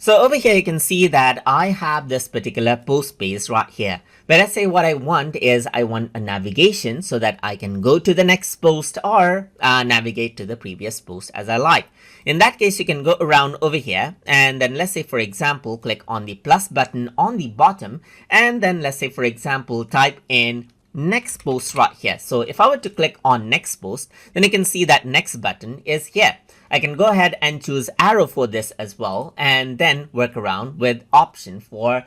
So over here you can see that I have this particular post page right here. But let's say what I want is I want a navigation so that I can go to the next post or navigate to the previous post as I like. In that case, you can go around over here and then let's say for example, click on the plus button on the bottom and then let's say for example, type in next post right here. So if I were to click on next post, then you can see that next button is here. I can go ahead and choose arrow for this as well and then work around with option for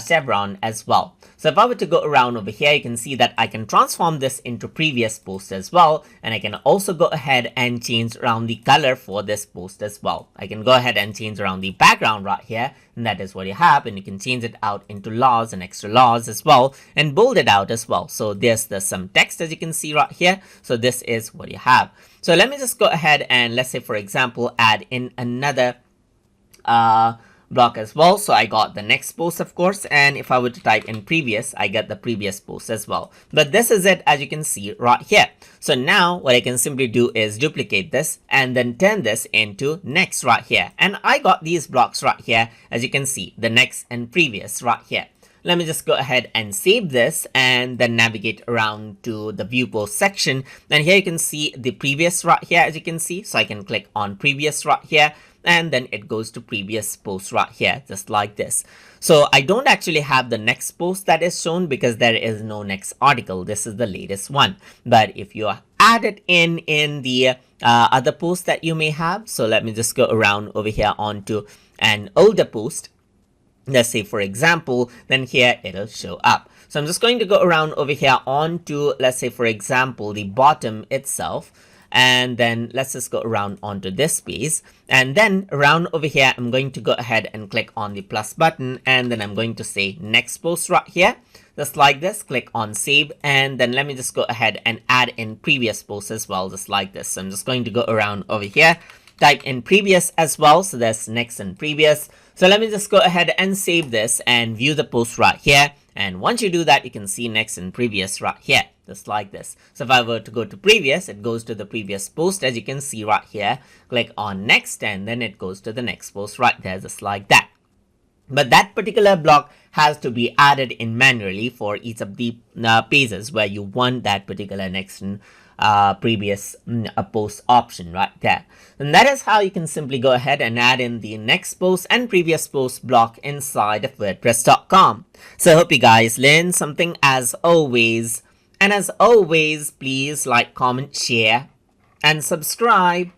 chevron as well. So if I were to go around over here, you can see that I can transform this into previous post as well. And I can also go ahead and change around the color for this post as well. I can go ahead and change around the background right here. And that is what you have. And you can change it out into laws and extra laws as well. And bold it out as well. So there's some text as you can see right here. So this is what you have. So let me just go ahead and let's say for example, add in another block as well. So I got the next post of course, and if I were to type in previous, I get the previous post as well. But this is it as you can see right here. So now what I can simply do is duplicate this and then turn this into next right here. And I got these blocks right here as you can see, the next and previous right here. Let me just go ahead and save this and then navigate around to the view post section. And here you can see the previous right here as you can see. So I can click on previous right here and then it goes to previous post right here just like this. So I don't actually have the next post that is shown because there is no next article. This is the latest one. But if you add it in the other post that you may have, so let me just go around over here onto an older post. Let's say for example, then here it'll show up. So I'm just going to go around over here onto, let's say for example, the bottom itself. And then let's just go around onto this space. And then around over here, I'm going to go ahead and click on the plus button. And then I'm going to say next post right here. Just like this, click on save. And then let me just go ahead and add in previous posts as well, just like this. So I'm just going to go around over here, type in previous as well. So there's next and previous. So let me just go ahead and save this and view the post right here. And once you do that, you can see next and previous right here, just like this. So if I were to go to previous, it goes to the previous post as you can see right here. Click on next and then it goes to the next post right there, just like that. But that particular block has to be added in manually for each of the pages where you want that particular next and previous post option right there. And that is how you can simply go ahead and add in the next post and previous post block inside of wordpress.com. So I hope you guys learned something as always. And as always, please like, comment, share, and subscribe.